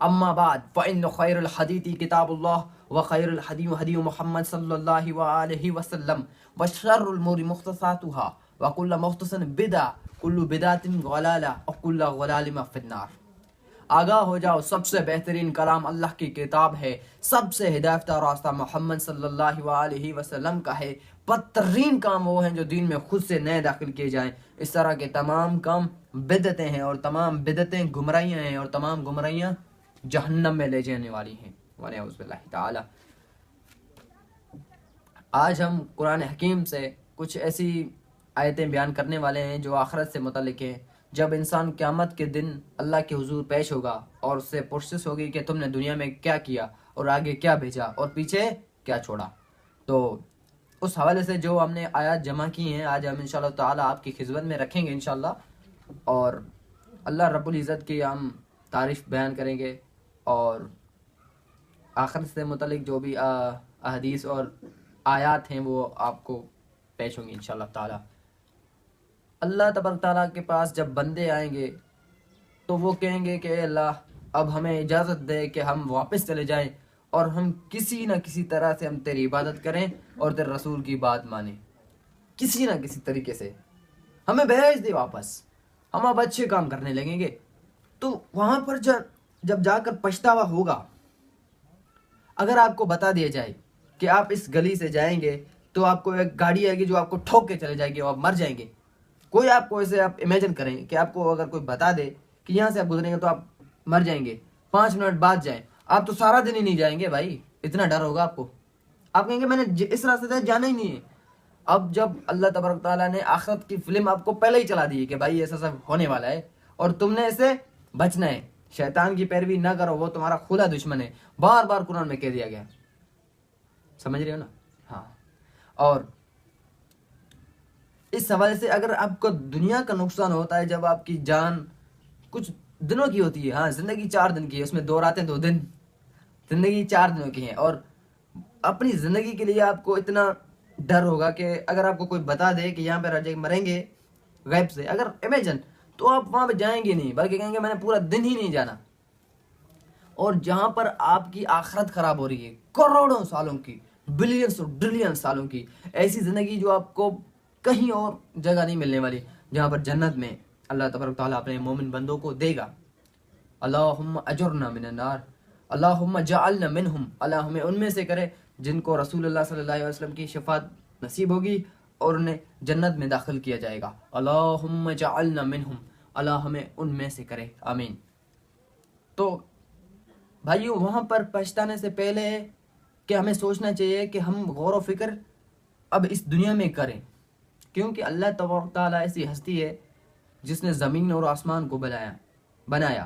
اما بعد فإن خیر الحدیث کتاب اللہ وخیر الحدی حدی محمد صلی اللہ وآلہ وسلم وشر الامور محدثاتها وکل محدثۃ بدعہ کل بدعۃ ضلالہ وکل ضلالۃ فی النار۔ آگاہ ہو جاؤ، سب سے بہترین کلام اللہ کی کتاب ہے، سب سے ہدایت کا راستہ محمد صلی اللہ وآلہ وسلم کا ہے۔ بدترین کام وہ ہیں جو دین میں خود سے نئے داخل کیے جائیں۔ اس طرح کے تمام کام بدعتیں ہیں، اور تمام بدعتیں گمراہیاں ہیں، اور تمام گمراہیاں جہنم میں لے جانے والی ہیں، ونعوذ باللہ تعالی۔ آج ہم قرآن حکیم سے کچھ ایسی آیتیں بیان کرنے والے ہیں جو آخرت سے متعلق ہیں۔ جب انسان قیامت کے دن اللہ کے حضور پیش ہوگا اور اس سے پرسش ہوگی کہ تم نے دنیا میں کیا کیا اور آگے کیا بھیجا اور پیچھے کیا چھوڑا، تو اس حوالے سے جو ہم نے آیات جمع کی ہیں آج ہم انشاءاللہ تعالی آپ کی خدمت میں رکھیں گے انشاءاللہ، اور اللہ رب العزت کی ہم تعریف بیان کریں گے، اور آخرت سے متعلق جو بھی احادیث اور آیات ہیں وہ آپ کو پیش ہوں گی انشاءاللہ تعالی۔ اللہ تبارک تعالیٰ کے پاس جب بندے آئیں گے تو وہ کہیں گے کہ اے اللہ اب ہمیں اجازت دے کہ ہم واپس چلے جائیں اور ہم کسی نہ کسی طرح سے ہم تیری عبادت کریں اور تیرے رسول کی بات مانیں، کسی نہ کسی طریقے سے ہمیں بھیج دے واپس، ہم اب اچھے کام کرنے لگیں گے۔ تو وہاں پر جب جا کر پچھتاوا ہوگا، اگر آپ کو بتا دیا جائے کہ آپ اس گلی سے جائیں گے تو آپ کو ایک گاڑی آئے گی جو آپ کو ٹھوک کے چلے جائے گی اور آپ مر جائیں گے، کوئی آپ کو ایسے آپ امیجن کریں کہ آپ کو اگر کوئی بتا دے کہ یہاں سے آپ گزریں گے تو آپ مر جائیں گے، 5 منٹ بعد جائیں، آپ تو سارا دن ہی نہیں جائیں گے بھائی، اتنا ڈر ہوگا آپ کو، آپ کہیں گے میں نے اس راستے سے جانا ہی نہیں ہے۔ اب جب اللہ تبارک تعالیٰ نے آخرت کی فلم آپ کو پہلے ہی چلا دی ہے کہ بھائی ایسا سب ہونے والا ہے اور تم نے اسے بچنا ہے، شیطان کی پیروی نہ کرو، وہ تمہارا کھلا دشمن ہے، بار بار قرآن میں کہہ دیا گیا، سمجھ رہے ہو نا؟ ہاں، اور اس حوالے سے اگر آپ کو دنیا کا نقصان ہوتا ہے جب آپ کی جان کچھ دنوں کی ہوتی ہے، ہاں زندگی 4 دن کی ہے، اس میں 2 راتیں 2 دن، زندگی 4 دنوں کی ہیں، اور اپنی زندگی کے لیے آپ کو اتنا ڈر ہوگا کہ اگر آپ کو کوئی بتا دے کہ یہاں پہ رہ مریں گے غیب سے، اگر امیجن، تو آپ وہاں پہ جائیں گے نہیں، بلکہ کہیں گے میں نے پورا دن ہی نہیں جانا۔ اور جہاں پر آپ کی آخرت خراب ہو رہی ہے، کروڑوں سالوں کی، بلینس اور ٹریلین سالوں کی، ایسی زندگی جو آپ کو کہیں اور جگہ نہیں ملنے والی، جہاں پر جنت میں اللہ تبارک تعالیٰ اپنے مومن بندوں کو دے گا۔ اللہم اجرنا من النار، اللہم جعلنا منہم، اللہ ہمیں ان میں سے کرے جن کو رسول اللہ صلی اللہ علیہ وسلم کی شفاعت نصیب ہوگی اور انہیں جنت میں داخل کیا جائے گا۔ اللہم جعلنا منہم، اللہ ہمیں ان میں سے کرے، آمین۔ تو بھائیو، وہاں پر پہنچانے سے پہلے کہ ہمیں سوچنا چاہیے کہ ہم غور و فکر اب اس دنیا میں کریں، کیونکہ اللہ تبارک تعالیٰ ایسی ہستی ہے جس نے زمین اور آسمان کو بنایا۔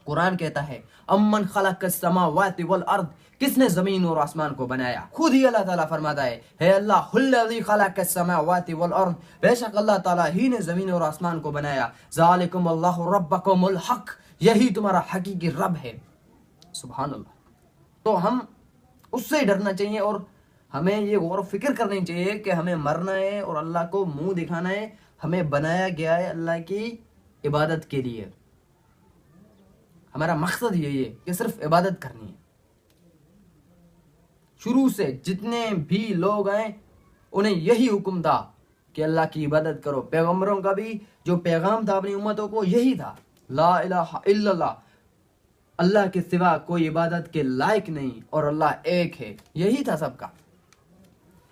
قرآن کہتا ہے امن خلق السماوات والارض، کس نے زمین اور آسمان کو بنایا؟ خود ہی اللہ تعالیٰ فرماتا ہے اے اللہ الذی خلق السماوات والارض، بے شک اللہ تعالیٰ ہی نے زمین اور آسمان کو بنایا۔ ذالکم اللہ ربکم الحق، یہی تمہارا حقیقی رب ہے، سبحان اللہ۔ تو ہم اس سے ڈرنا چاہیے اور ہمیں یہ غور و فکر کرنی چاہیے کہ ہمیں مرنا ہے اور اللہ کو منہ دکھانا ہے، ہمیں بنایا گیا ہے اللہ کی عبادت کے لیے، ہمارا مقصد یہی ہے کہ صرف عبادت کرنی ہے۔ شروع سے جتنے بھی لوگ آئے انہیں یہی حکم تھا کہ اللہ کی عبادت کرو، پیغمبروں کا بھی جو پیغام تھا اپنی امتوں کو یہی تھا، لا الہ الا اللہ، اللہ کے سوا کوئی عبادت کے لائق نہیں اور اللہ ایک ہے، یہی تھا سب کا۔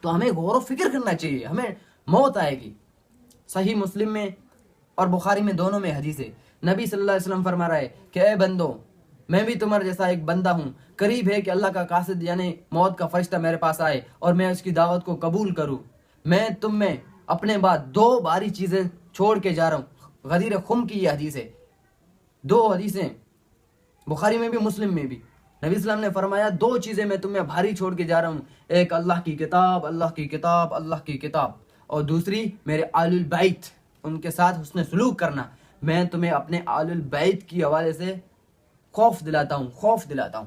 تو ہمیں غور و فکر کرنا چاہیے، ہمیں موت آئے گی۔ صحیح مسلم میں اور بخاری میں دونوں میں حدیث ہے، نبی صلی اللہ علیہ وسلم فرما رہا ہے کہ اے بندو، میں بھی تمہارے جیسا ایک بندہ ہوں، قریب ہے کہ اللہ کا قاصد یعنی موت کا فرشتہ میرے پاس آئے اور میں اس کی دعوت کو قبول کروں۔ میں تم میں اپنے بعد 2 باری چیزیں چھوڑ کے جا رہا ہوں۔ غدیر خم کی یہ حدیث ہے، 2 حدیثیں بخاری میں بھی مسلم میں بھی، نبی اسلام نے فرمایا 2 چیزیں میں تمہیں بھاری چھوڑ کے جا رہا ہوں، ایک اللہ کی کتاب، اللہ کی کتاب، اللہ کی کتاب، اور دوسری میرے آل البیت، ان کے ساتھ حسن سلوک کرنا۔ میں تمہیں اپنے آل البیت کی حوالے سے خوف دلاتا ہوں۔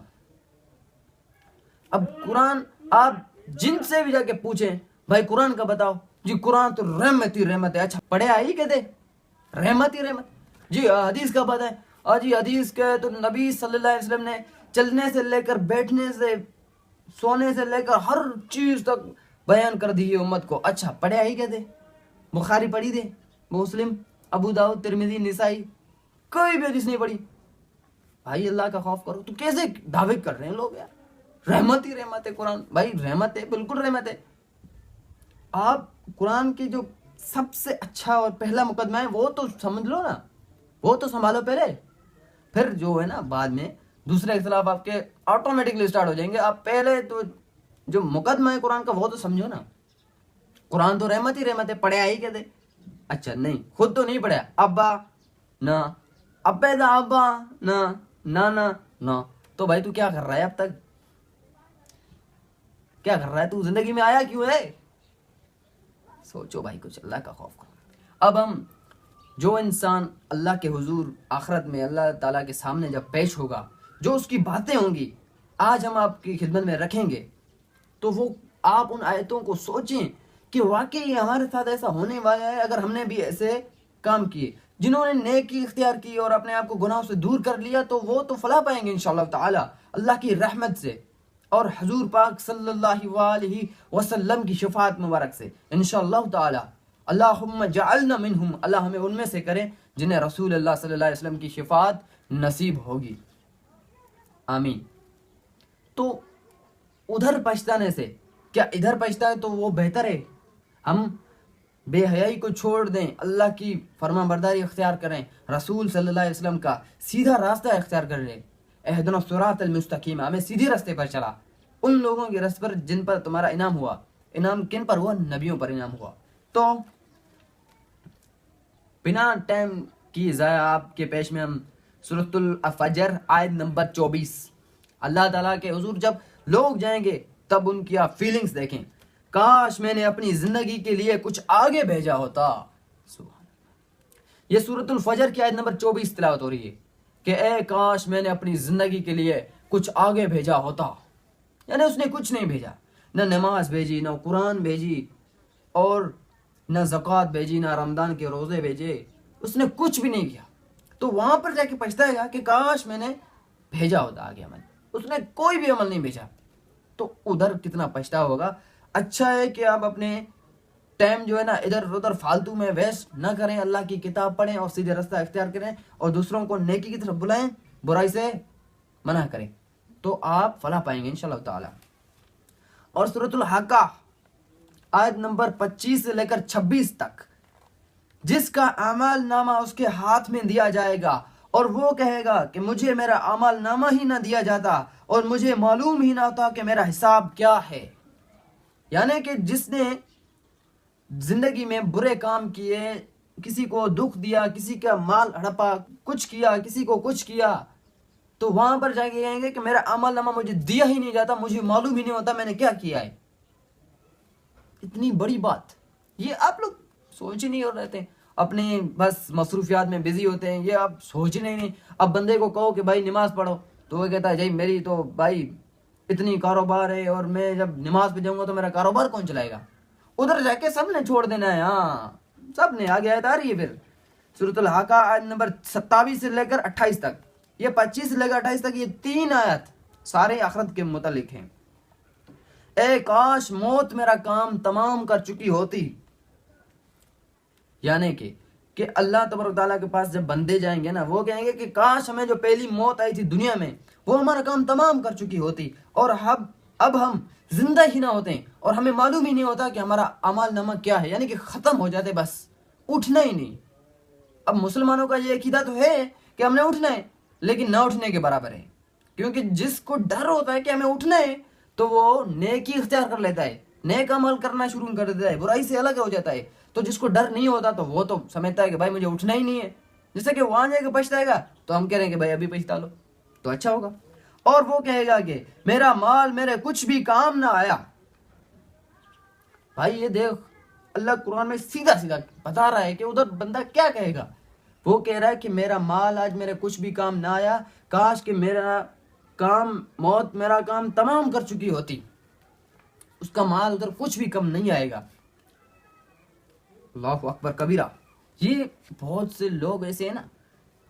اب قرآن آپ جن سے بھی جا کے پوچھیں بھائی قرآن کا بتاؤ، جی قرآن تو رحمت ہی رحمت ہے، اچھا پڑھے آئی کہتے رحمت ہی رحمت، جی حدیث کا بتائیں، آج یہ حدیث کہے تو نبی صلی اللہ علیہ وسلم نے چلنے سے لے کر بیٹھنے سے سونے سے لے کر ہر چیز تک بیان کر دی ہے امت کو. اچھا پڑھے ہی کہتے بخاری پڑھی دے, مسلم, ابو داؤد, ترمذی, نسائی, کوئی بھی حدیث نہیں پڑھی. بھائی اللہ کا خوف کرو. تو کیسے دعوے کر رہے ہیں لوگ یار, رحمت ہی رحمت ہے قرآن. بھائی رحمت ہے, بالکل رحمت ہے. آپ قرآن کی جو سب سے اچھا اور پہلا مقدمہ ہے وہ تو سمجھ لو نا, وہ تو سنبھالو پہلے. پھر جو ہے نا بعد میں دوسرے اختلاف آپ کے آٹومیٹکلی اسٹارٹ ہو جائیں گے. آپ پہلے تو جو مقدمہ ہے قرآن کا وہ تو سمجھو نا. قرآن تو رحمت ہی رحمت ہے, پڑھے آئی کہتے. اچھا نہیں, خود تو نہیں پڑھا. ابا نہ, ابے دا ابا نہ, نانا نہ. تو بھائی تو کیا کر رہا ہے اب تک, کیا کر رہا ہے تو, زندگی میں آیا کیوں ہے؟ سوچو بھائی کچھ, اللہ کا خوف کرو. اب ہم جو انسان اللہ کے حضور آخرت میں اللہ تعالیٰ کے سامنے جب پیش ہوگا, جو اس کی باتیں ہوں گی آج ہم آپ کی خدمت میں رکھیں گے, تو وہ آپ ان آیتوں کو سوچیں کہ واقعی ہمارے ساتھ ایسا ہونے والا ہے اگر ہم نے بھی ایسے کام کیے. جنہوں نے نیکی اختیار کی اور اپنے آپ کو گناہوں سے دور کر لیا تو وہ تو فلاح پائیں گے انشاءاللہ تعالی اللہ کی رحمت سے اور حضور پاک صلی اللہ علیہ وسلم کی شفاعت مبارک سے انشاءاللہ تعالی. اللہم جعلنا منہم, اللہ ہمیں ان میں سے کریں جنہیں رسول اللہ صلی اللہ علیہ وسلم کی شفاعت نصیب ہوگی, آمین. تو ادھر پچھتانے سے کیا ادھر پچھتا ہے تو وہ بہتر ہے. ہم بے حیائی کو چھوڑ دیں, اللہ کی فرما برداری اختیار کریں, رسول صلی اللہ علیہ وسلم کا سیدھا راستہ اختیار کر لیں. اہدنا الصراط المستقیم, ہمیں سیدھے راستے پر چلا, ان لوگوں کے راستے پر جن پر تمہارا انعام ہوا. انعام کن پر ہوا؟ نبیوں پر انعام ہوا. تو بنا ٹائم کی ضائع آپ کے پیش میں ہم سورۃ الفجر آیت نمبر 24. اللہ تعالیٰ کے حضور جب لوگ جائیں گے تب ان کی آپ فیلنگز دیکھیں. کاش میں نے اپنی زندگی کے لیے کچھ آگے بھیجا ہوتا. یہ سورۃ الفجر کی آیت نمبر 24 تلاوت ہو رہی ہے کہ اے کاش میں نے اپنی زندگی کے لیے کچھ آگے بھیجا ہوتا. یعنی اس نے کچھ نہیں بھیجا, نہ نماز بھیجی, نہ قرآن بھیجی, اور نہ زکوٰۃ بھیجی, نہ رمضان کے روزے بھیجے, اس نے کچھ بھی نہیں کیا. تو وہاں پر جا کے پچھتائے گا کہ کاش میں نے بھیجا ہوتا آگے عمل. اس نے کوئی بھی عمل نہیں بھیجا, تو ادھر کتنا پچھتا ہوگا. اچھا ہے کہ آپ اپنے ٹائم جو ہے نا ادھر ادھر فالتو میں ویسٹ نہ کریں, اللہ کی کتاب پڑھیں اور سیدھے راستہ اختیار کریں اور دوسروں کو نیکی کی طرف بلائیں, برائی سے منع کریں, تو آپ فلاح پائیں گے انشاءاللہ تعالی. اور سورۃ الحاقہ آیت نمبر 25 سے لے کر 26 تک, جس کا اعمال نامہ اس کے ہاتھ میں دیا جائے گا اور وہ کہے گا کہ مجھے میرا اعمال نامہ ہی نہ دیا جاتا اور مجھے معلوم ہی نہ ہوتا کہ میرا حساب کیا ہے. یعنی کہ جس نے زندگی میں برے کام کیے, کسی کو دکھ دیا, کسی کا مال ہڑپا, کچھ کیا, کسی کو کچھ کیا, تو وہاں پر جا کے کہیں گے کہ میرا اعمال نامہ مجھے دیا ہی نہیں جاتا, مجھے معلوم ہی نہیں ہوتا میں نے کیا کیا ہے. اتنی بڑی بات یہ آپ لوگ سوچ ہی نہیں ہو رہتے, اپنے بس مصروفیات میں بزی ہوتے ہیں, یہ آپ سوچنے ہی نہیں. اب بندے کو کہو کہ بھائی نماز پڑھو تو وہ کہتا ہے جی میری تو بھائی اتنی کاروبار ہے اور میں جب نماز پہ جاؤں گا تو میرا کاروبار کون چلائے گا. ادھر جا کے سب نے چھوڑ دینا ہے. ہاں سب نے آگے آیت آ رہی ہے پھر سورۃ الحاقہ آیت نمبر 27 سے لے کر 28 تک. یہ 25 سے لے کر 28 تک یہ 3 آیت سارے آخرت کے متعلق ہیں. اے کاش موت میرا کام تمام کر چکی ہوتی. یعنی کہ اللہ تبارک تعالیٰ کے پاس جب بندے جائیں گے نا, وہ کہیں گے کہ کاش ہمیں جو پہلی موت آئی تھی دنیا میں وہ ہمارا کام تمام کر چکی ہوتی اور اب ہم زندہ ہی نہ ہوتے اور ہمیں معلوم ہی نہیں ہوتا کہ ہمارا اعمال نامہ کیا ہے. یعنی کہ ختم ہو جاتے, بس اٹھنا ہی نہیں. اب مسلمانوں کا یہ عقیدہ تو ہے کہ ہم نے اٹھنا ہے, لیکن نہ اٹھنے کے برابر ہے. کیونکہ جس کو ڈر ہوتا ہے کہ ہمیں اٹھنا ہے تو وہ نیکی اختیار کر لیتا ہے, نیک عمل کرنا شروع کر دیتا ہے, برائی سے الگ ہو جاتا ہے. تو جس کو ڈر نہیں ہوتا تو وہ تو سمجھتا ہے کہ بھائی مجھے اٹھنا ہی نہیں ہے. جس سے کہ وہاں جا کے پچھتائے گا تو ہم کہہ رہے ہیں کہ بھائی ابھی پچھتا لو تو اچھا ہوگا. اور وہ کہے گا کہ میرا مال میرے کچھ بھی کام نہ آیا. بھائی یہ دیکھ اللہ قرآن میں سیدھا سیدھا بتا رہا ہے کہ ادھر بندہ کیا کہے گا. وہ کہہ رہا ہے کہ میرا مال آج میرے کچھ بھی کام نہ آیا, کاش کہ میرا کام موت میرا کام تمام کر چکی ہوتی. اس کا مال ادھر کچھ بھی کم نہیں آئے گا. اللہ اکبر کبیرہ. یہ بہت سے لوگ ایسے ہیں نا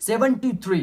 73,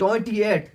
28,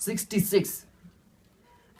66,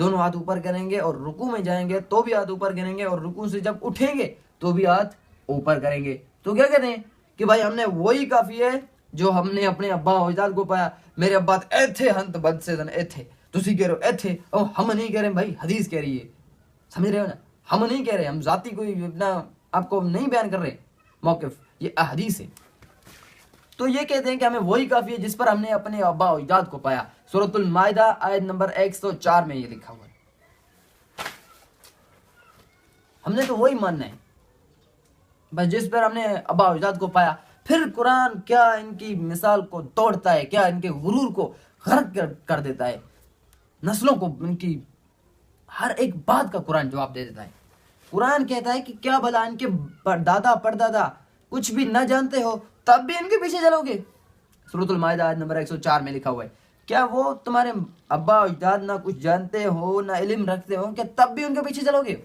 دونوں ہاتھ اوپر کریں گے، اور رکوع میں جائیں گے تو بھی ہاتھ اوپر کریں گے، اور رکوع سے جب اٹھیں گے تو بھی ہاتھ اوپر کریں گے. تو کیا کہتے ہیں کہ بھائی ہم نے وہی کافی ہے جو ہم نے اپنے ابا و اجداد کو پایا. میرے ابا ایتھے ہنت بد سے ایتھے، تسی کہہ رہے ہو ایتھے، اور ہم نہیں کہہ رہے بھائی، حدیث کہہ رہی ہے. سمجھ رہے ہو نا؟ ہم نہیں کہہ رہے، ہم ذاتی کوئی اپنا آپ کو نہیں بیان کر رہے موقف، یہ احادیث ہے. تو یہ کہتے ہیں کہ ہمیں وہی کافی ہے جس پر ہم نے اپنے ابا و اجداد کو پایا. سورۃ المائدہ آیت نمبر 104 میں یہ لکھا ہوا ہے. ہم نے تو وہی ماننا ہے بس جس پر ہم نے ابا و اجداد کو پایا. پھر قرآن کیا ان کی مثال کو توڑتا ہے، کیا ان کے غرور کو غرق کر دیتا ہے، نسلوں کو ان کی ہر ایک بات کا قرآن جواب دے دیتا ہے. قرآن کہتا ہے کہ کیا بھلا ان کے دادا پردادا کچھ بھی نہ جانتے ہو تب بھی ان کے پیچھے چلو گے. سورۃ المائدہ آیت نمبر 104 میں لکھا ہوا ہے، کیا وہ تمہارے ابا اجداد نہ کچھ جانتے ہو نہ علم رکھتے ہو کہ تب بھی ان کے پیچھے چلو گے؟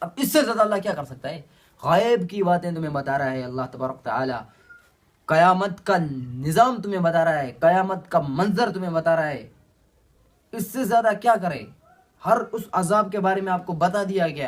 اب اس سے زیادہ اللہ کیا کر سکتا ہے؟ غائب کی باتیں تمہیں بتا رہا ہے اللہ تبارک تعالی، قیامت کا نظام تمہیں بتا رہا ہے، قیامت کا منظر تمہیں بتا رہا ہے. اس سے زیادہ کیا کرے؟ ہر اس عذاب کے بارے میں آپ کو بتا دیا گیا.